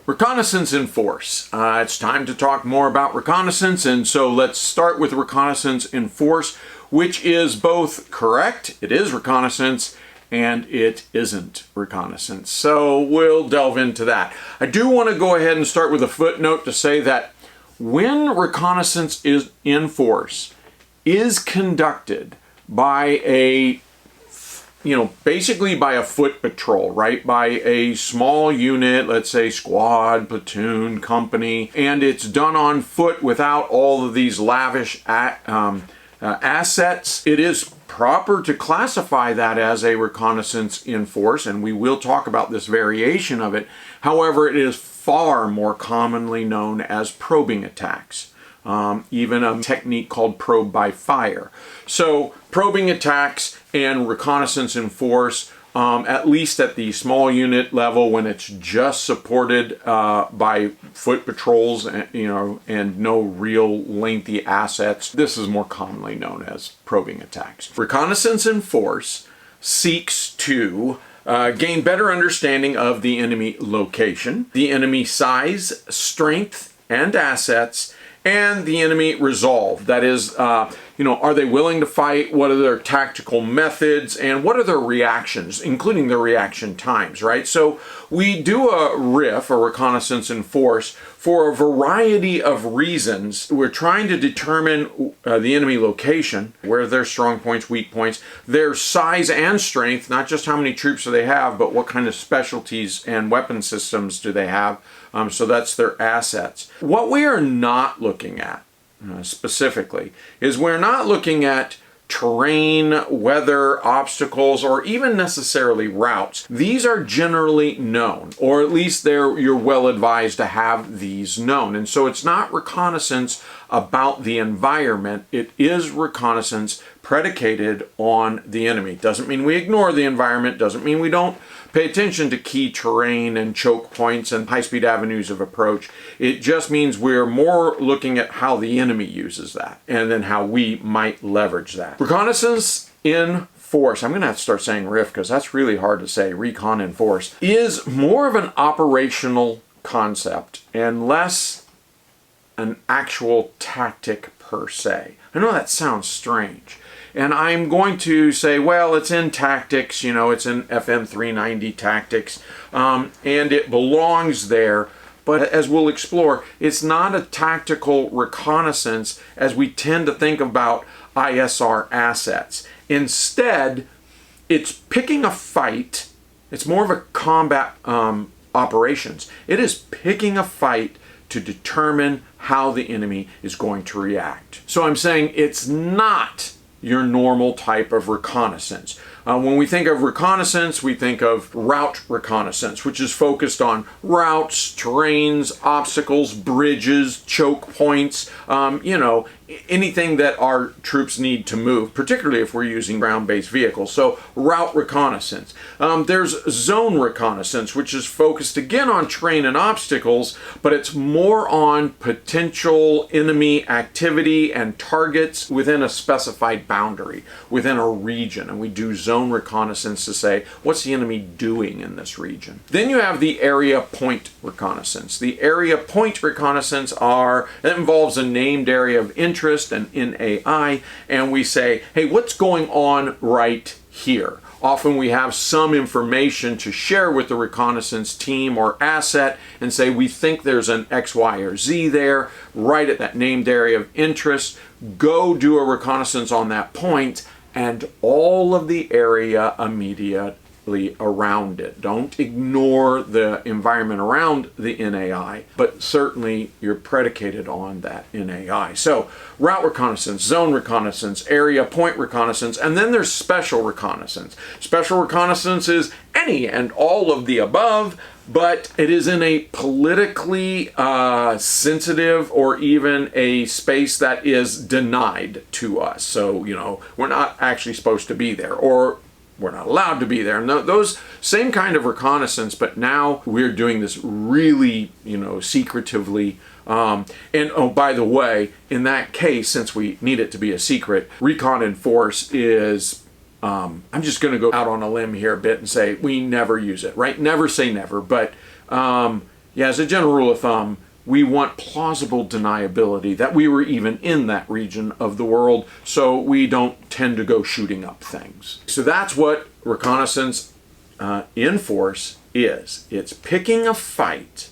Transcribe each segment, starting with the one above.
Reconnaissance in force. It's time to talk more about reconnaissance, and so let's start with reconnaissance in force, which is both correct, it is reconnaissance, and it isn't reconnaissance. So we'll delve into that. I do want to go ahead and start with a footnote to say that when reconnaissance is in force is conducted by a basically by a foot patrol, right? By a small unit, let's say squad, platoon, company, and it's done on foot without all of these lavish assets. It is proper to classify that as a reconnaissance in force, and we will talk about this variation of it. However, it is far more commonly known as probing attacks. Even a technique called probe by fire. So probing attacks and reconnaissance in force, at least at the small unit level when it's just supported by foot patrols, and no real lengthy assets, this is more commonly known as probing attacks. Reconnaissance in force seeks to gain better understanding of the enemy location, the enemy size, strength, and assets, and the enemy resolve. That is, are they willing to fight? What are their tactical methods? And what are their reactions, including their reaction times, right? So we do a RIF, a reconnaissance in force, for a variety of reasons. We're trying to determine the enemy location, where their strong points, weak points, their size and strength, not just how many troops do they have, but what kind of specialties and weapon systems do they have. So that's their assets. What we are not looking at specifically is we're not looking at terrain, weather, obstacles, or even necessarily routes. These are generally known, or at least you're well advised to have these known. And so it's not reconnaissance about the environment, it is reconnaissance predicated on the enemy. Doesn't mean we ignore the environment, doesn't mean we don't pay attention to key terrain and choke points and high-speed avenues of approach. It just means we're more looking at how the enemy uses that and then how we might leverage that. Reconnaissance in force, I'm going to have to start saying RIF because that's really hard to say, recon in force, is more of an operational concept and less an actual tactic per se. I know that sounds strange. And I'm going to say, well, it's in tactics, it's in FM 390 tactics, and it belongs there. But as we'll explore, it's not a tactical reconnaissance as we tend to think about ISR assets. Instead, it's picking a fight. It's more of a combat operations. It is picking a fight to determine how the enemy is going to react. So I'm saying it's not your normal type of reconnaissance. When we think of reconnaissance, we think of route reconnaissance, which is focused on routes, terrains, obstacles, bridges, choke points, anything that our troops need to move, particularly if we're using ground-based vehicles. So route reconnaissance. There's zone reconnaissance, which is focused again on terrain and obstacles, but it's more on potential enemy activity and targets within a specified boundary, within a region. And we do zone reconnaissance to say, what's the enemy doing in this region? Then you have the area point reconnaissance. The area point reconnaissance that involves a named area of interest, an NAI, and we say, hey, what's going on right here? Often we have some information to share with the reconnaissance team or asset and say we think there's an X, Y, or Z there, right at that named area of interest. Go do a reconnaissance on that point and all of the area immediately around it. Don't ignore the environment around the NAI, but certainly you're predicated on that NAI. So route reconnaissance, zone reconnaissance, area point reconnaissance, and then there's special reconnaissance. Special reconnaissance is any and all of the above, but it is in a politically sensitive or even a space that is denied to us. So, we're not actually supposed to be there, or we're not allowed to be there. And those same kind of reconnaissance, but now we're doing this really, secretively. And oh, by the way, in that case, since we need it to be a secret, recon in force is, I'm just going to go out on a limb here a bit and say we never use it, right? Never say never, but Yeah, as a general rule of thumb, we want plausible deniability that we were even in that region of the world, so we don't tend to go shooting up things. So that's what reconnaissance in force is. It's picking a fight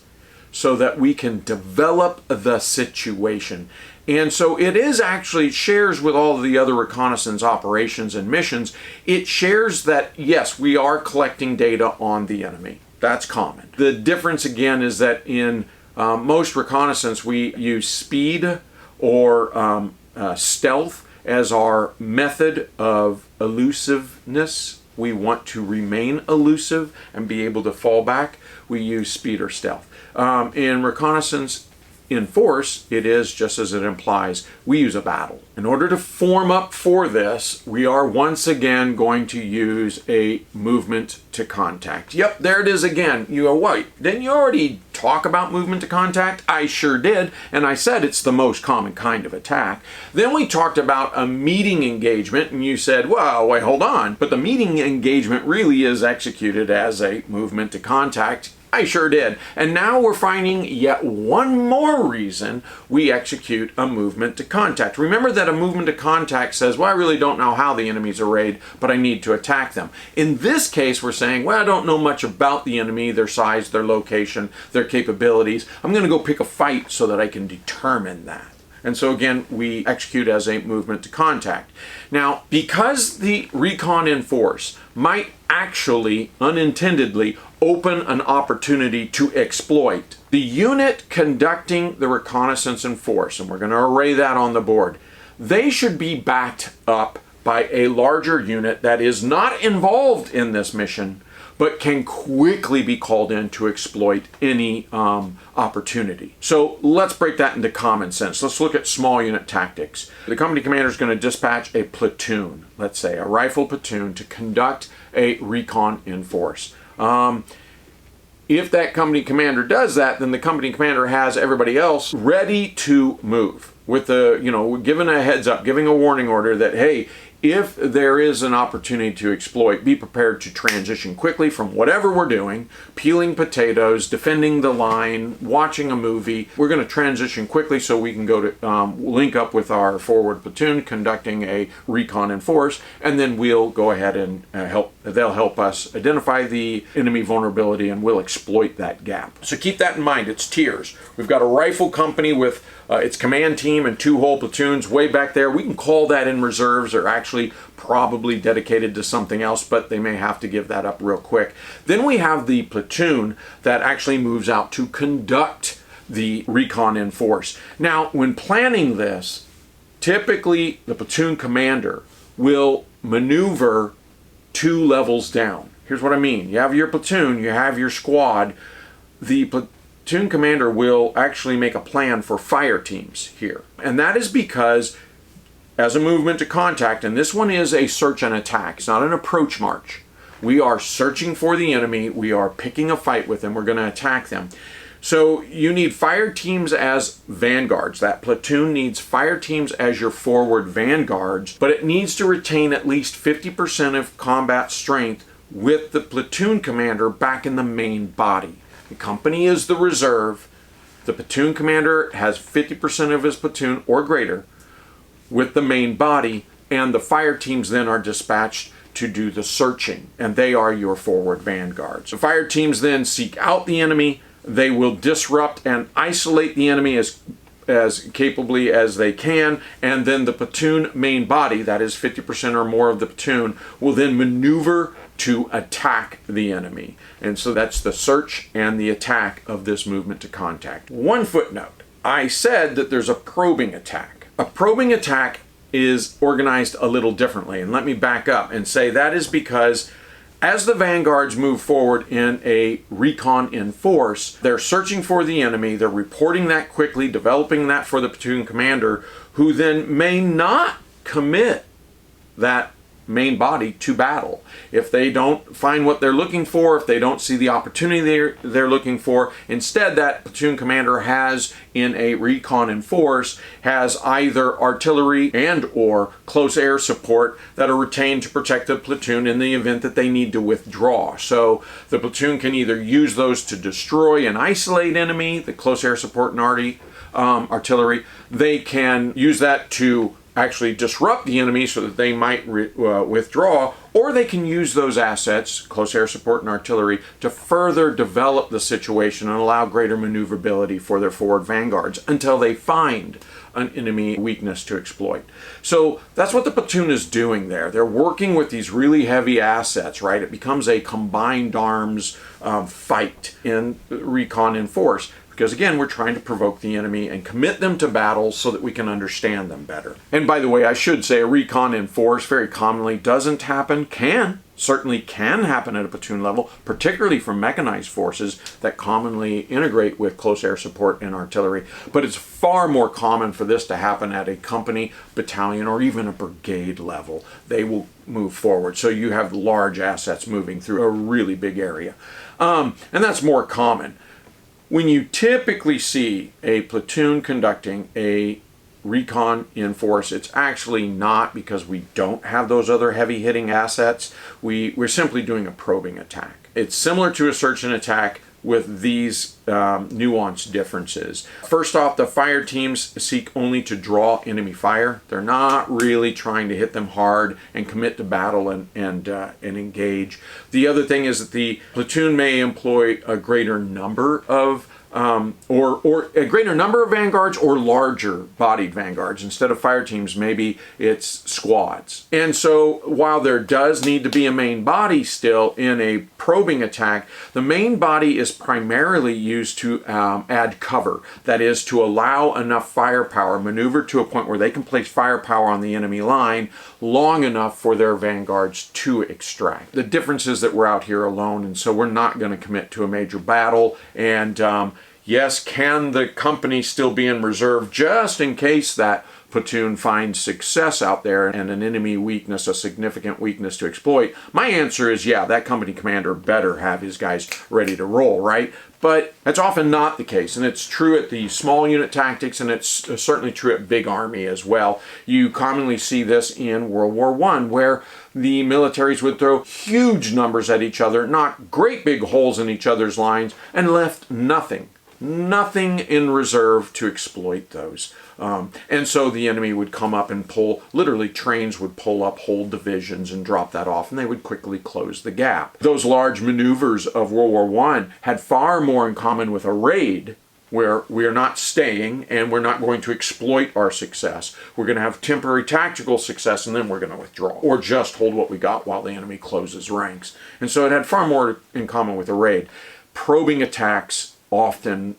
so that we can develop the situation. And so it is actually shares with all of the other reconnaissance operations and missions. It shares that, yes, we are collecting data on the enemy. That's common. The difference again is that in most reconnaissance, we use speed or stealth as our method of elusiveness. We want to remain elusive and be able to fall back. We use speed or stealth. In reconnaissance in force, it is, just as it implies, we use a battle. In order to form up for this, we are once again going to use a movement to contact. Yep, there it is again. You go, wait, didn't you already talk about movement to contact? I sure did, and I said it's the most common kind of attack. Then we talked about a meeting engagement, and you said, well, wait, hold on. But the meeting engagement really is executed as a movement to contact. I sure did. And now we're finding yet one more reason we execute a movement to contact. Remember that a movement to contact says, well, I really don't know how the enemy's arrayed, but I need to attack them. In this case, we're saying, well, I don't know much about the enemy, their size, their location, their capabilities. I'm going to go pick a fight so that I can determine that. And so again, we execute as a movement to contact. Now, because the recon in force might actually, unintendedly, open an opportunity to exploit, the unit conducting the reconnaissance in force, and we're going to array that on the board, they should be backed up by a larger unit that is not involved in this mission, but can quickly be called in to exploit any opportunity. So let's break that into common sense. Let's look at small unit tactics. The company commander is going to dispatch a platoon, let's say a rifle platoon, to conduct a recon in force. If that company commander does that, then the company commander has everybody else ready to move with the, given a heads up, giving a warning order that, hey, if there is an opportunity to exploit, be prepared to transition quickly from whatever we're doing, peeling potatoes, defending the line, watching a movie. We're going to transition quickly so we can go to link up with our forward platoon conducting a recon in force, and then we'll go ahead and they'll help us identify the enemy vulnerability and we'll exploit that gap. So keep that in mind. It's tiers. We've got a rifle company with its command team and 2 whole platoons way back there. We can call that in reserves, or actually probably dedicated to something else, but they may have to give that up real quick. Then we have the platoon that actually moves out to conduct the recon in force. Now, when planning this, typically the platoon commander will maneuver 2 levels down. Here's what I mean. You have your platoon, you have your squad. The platoon commander will actually make a plan for fire teams here. And that is because as a movement to contact, and this one is a search and attack, it's not an approach march. We are searching for the enemy, we are picking a fight with them, we're going to attack them. So you need fire teams as vanguards. That platoon needs fire teams as your forward vanguards, but it needs to retain at least 50% of combat strength with the platoon commander back in the main body. The company is the reserve. The platoon commander has 50% of his platoon or greater with the main body, and the fire teams then are dispatched to do the searching, and they are your forward vanguards. The fire teams then seek out the enemy. They will disrupt and isolate the enemy as capably as they can, and then the platoon main body, that is 50% or more of the platoon, will then maneuver to attack the enemy. And so that's the search and the attack of this movement to contact. One footnote. I said that there's a probing attack. A probing attack is organized a little differently, and let me back up and say that is because as the vanguards move forward in a recon in force, they're searching for the enemy, they're reporting that quickly, developing that for the platoon commander, who then may not commit that main body to battle. If they don't find what they're looking for, if they don't see the opportunity they're looking for, instead that platoon commander has in a recon in force has either artillery and or close air support that are retained to protect the platoon in the event that they need to withdraw. So the platoon can either use those to destroy and isolate enemy, the close air support and artillery. They can use that to actually disrupt the enemy so that they might withdraw, or they can use those assets, close air support and artillery, to further develop the situation and allow greater maneuverability for their forward vanguards until they find an enemy weakness to exploit. So that's what the platoon is doing there. They're working with these really heavy assets, right? It becomes a combined arms fight in recon in force. Because again, we're trying to provoke the enemy and commit them to battle so that we can understand them better. And by the way, I should say a recon in force very commonly doesn't happen, certainly can happen at a platoon level, particularly for mechanized forces that commonly integrate with close air support and artillery. But it's far more common for this to happen at a company, battalion, or even a brigade level. They will move forward. So you have large assets moving through a really big area. And that's more common. When you typically see a platoon conducting a recon in force, it's actually not because we don't have those other heavy hitting assets. We're simply doing a probing attack. It's similar to a search and attack with these nuanced differences. First off, the fire teams seek only to draw enemy fire. They're not really trying to hit them hard and commit to battle and engage. The other thing is that the platoon may employ a greater number of or a greater number of vanguards or larger bodied vanguards. Instead of fire teams, maybe it's squads. And so while there does need to be a main body still in a probing attack, the main body is primarily used to add cover. That is, to allow enough firepower, maneuver to a point where they can place firepower on the enemy line long enough for their vanguards to extract. The difference is that we're out here alone, and so we're not going to commit to a major battle. And yes, can the company still be in reserve just in case that platoon finds success out there and an enemy weakness, a significant weakness to exploit? My answer is yeah, that company commander better have his guys ready to roll, right? But that's often not the case, and it's true at the small unit tactics, and it's certainly true at big army as well. You commonly see this in World War I, where the militaries would throw huge numbers at each other, knock great big holes in each other's lines, and left nothing in reserve to exploit those. And so the enemy would come up and pull, literally trains would pull up whole divisions and drop that off, and they would quickly close the gap. Those large maneuvers of World War I had far more in common with a raid, where we are not staying and we're not going to exploit our success. We're going to have temporary tactical success, and then we're going to withdraw or just hold what we got while the enemy closes ranks. And so it had far more in common with a raid. Probing attacks often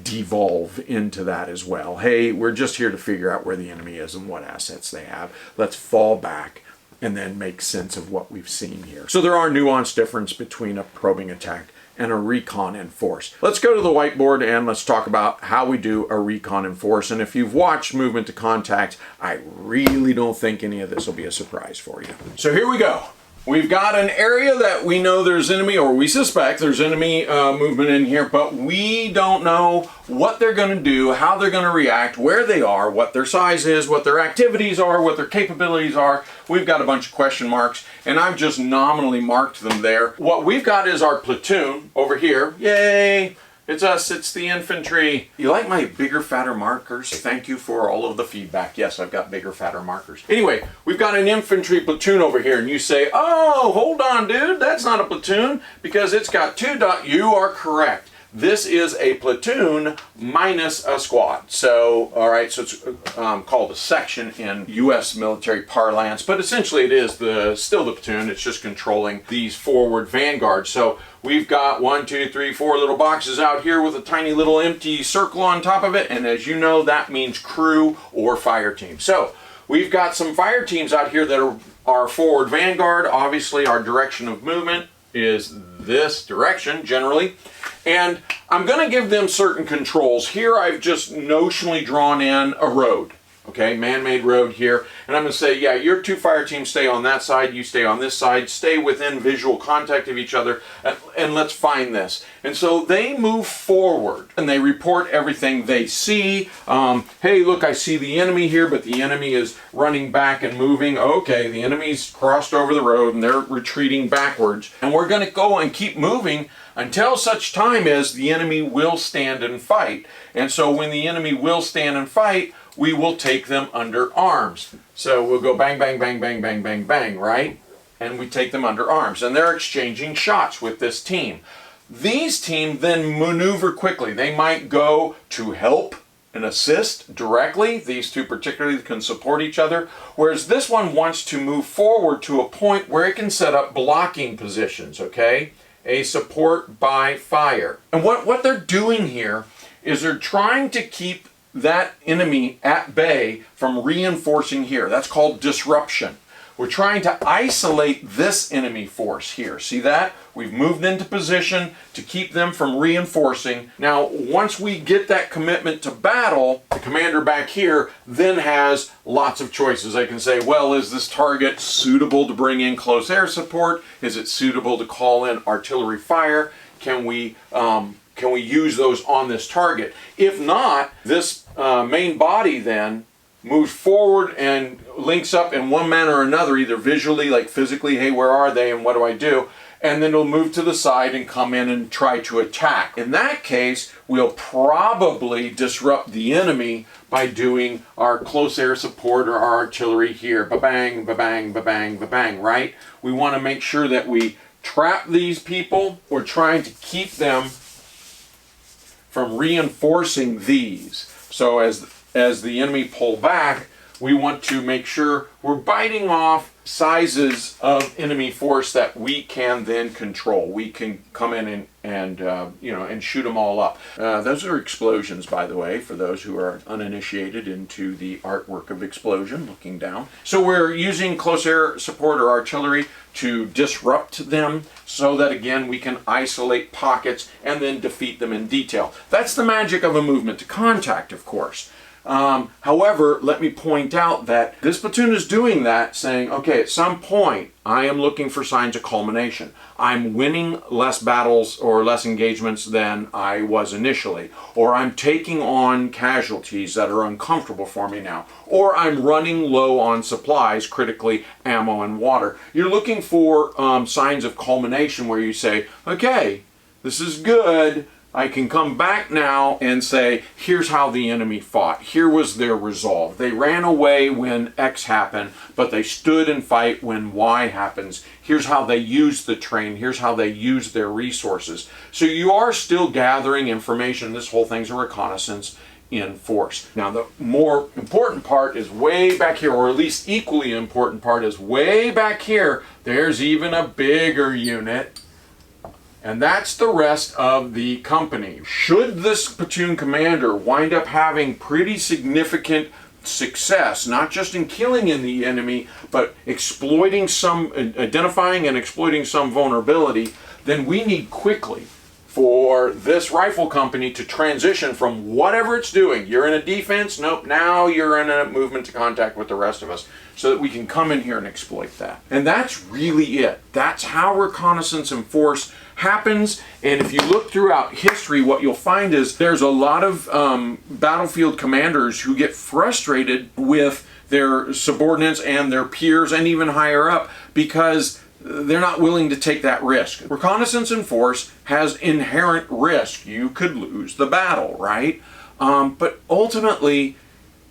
devolve into that as well. Hey, we're just here to figure out where the enemy is and what assets they have. Let's fall back and then make sense of what we've seen here. So there are nuanced differences between a probing attack and a recon in force. Let's go to the whiteboard and let's talk about how we do a recon in force. And if you've watched Movement to Contact, I really don't think any of this will be a surprise for you. So here we go. We've got an area that we know there's enemy, or we suspect there's enemy movement in here, but we don't know what they're going to do, how they're going to react, where they are, what their size is, what their activities are, what their capabilities are. We've got a bunch of question marks, and I've just nominally marked them there. What we've got is our platoon over here. Yay! It's us, it's the infantry. You like my bigger, fatter markers? Thank you for all of the feedback. Yes, I've got bigger, fatter markers. Anyway, we've got an infantry platoon over here, and you say, oh, hold on, dude, that's not a platoon because it's got two dots. You are correct. This is a platoon minus a squad. So, all right, so it's called a section in U.S. military parlance, but essentially it is still the platoon. It's just controlling these forward vanguards. So we've got 1, 2, 3, 4 little boxes out here with a tiny little empty circle on top of it, and as you know, that means crew or fire team. So we've got some fire teams out here that are our forward vanguard. Obviously, our direction of movement is this direction generally, and I'm going to give them certain controls. Here I've just notionally drawn in a road. Okay, man-made road here, and I'm going to say, yeah, your two fire teams stay on that side, you stay on this side, stay within visual contact of each other, and let's find this. And so they move forward, and they report everything they see. Hey, look, I see the enemy here, but the enemy is running back and moving. Okay, the enemy's crossed over the road, and they're retreating backwards. And we're going to go and keep moving until such time as the enemy will stand and fight. And so when the enemy will stand and fight, we will take them under arms. So we'll go bang, bang, bang, bang, bang, bang, bang, right? And we take them under arms. And they're exchanging shots with this team. These teams then maneuver quickly. They might go to help and assist directly. These two particularly can support each other. Whereas this one wants to move forward to a point where it can set up blocking positions, okay? A support by fire. And what they're doing here is they're trying to keep that enemy at bay from reinforcing here. That's called disruption. We're trying to isolate this enemy force here. See that? We've moved into position to keep them from reinforcing. Now, once we get that commitment to battle, the commander back here then has lots of choices. They can say, well, is this target suitable to bring in close air support? Is it suitable to call in artillery fire? Can we use those on this target? If not, this main body then moves forward and links up in one manner or another, either visually, like physically, hey, where are they and what do I do? And then it'll move to the side and come in and try to attack. In that case, we'll probably disrupt the enemy by doing our close air support or our artillery here. Ba-bang, ba-bang, ba-bang, ba-bang, right? We want to make sure that we trap these people. We're trying to keep them from reinforcing these. So as the enemy pull back, we want to make sure we're biting off sizes of enemy force that we can then control. We can come in and shoot them all up. Those are explosions, by the way, for those who are uninitiated into the artwork of explosion, looking down. So we're using close air support or artillery to disrupt them so that, again, we can isolate pockets and then defeat them in detail. That's the magic of a movement to contact, of course. However, let me point out that this platoon is doing that, saying, okay, at some point, I am looking for signs of culmination. I'm winning less battles or less engagements than I was initially. Or I'm taking on casualties that are uncomfortable for me now. Or I'm running low on supplies, critically ammo and water. You're looking for signs of culmination where you say, okay, this is good. I can come back now and say, here's how the enemy fought. Here was their resolve. They ran away when X happened, but they stood and fight when Y happens. Here's how they used the train. Here's how they used their resources. So you are still gathering information. This whole thing's a reconnaissance in force. Now, the more important part is way back here, or at least equally important part is way back here. There's even a bigger unit. And that's the rest of the company. Should this platoon commander wind up having pretty significant success, not just in killing in the enemy, but identifying and exploiting some vulnerability, then we need quickly for this rifle company to transition from whatever it's doing. You're in a defense, nope, now you're in a movement to contact with the rest of us, so that we can come in here and exploit that. And that's really it. That's how reconnaissance in force happens. And if you look throughout history, what you'll find is there's a lot of battlefield commanders who get frustrated with their subordinates and their peers and even higher up because they're not willing to take that risk. Reconnaissance in force has inherent risk. You could lose the battle, right? But ultimately,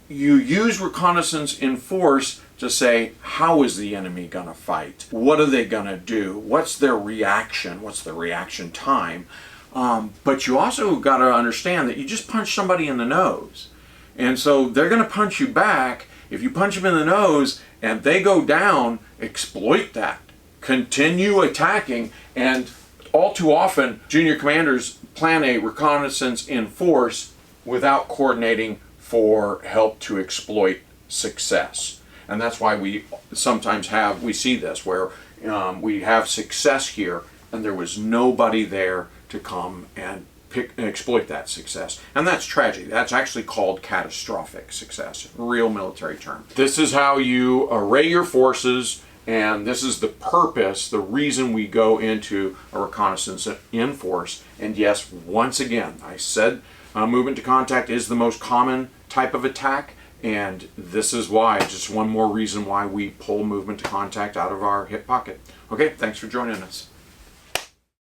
you use reconnaissance in force to say, how is the enemy going to fight? What are they going to do? What's their reaction? What's the reaction time? But you also got to understand that you just punch somebody in the nose. And so they're going to punch you back. If you punch them in the nose and they go down, exploit that. Continue attacking. And all too often, junior commanders plan a reconnaissance in force without coordinating for help to exploit success. And that's why we sometimes we see this, where we have success here and there was nobody there to come and exploit that success. And that's tragedy. That's actually called catastrophic success, real military term. This is how you array your forces, and this is the purpose, the reason we go into a reconnaissance in force. And yes, once again, I said movement to contact is the most common type of attack, and this is why, just one more reason why we pull movement to contact out of our hip pocket. Okay, thanks for joining us.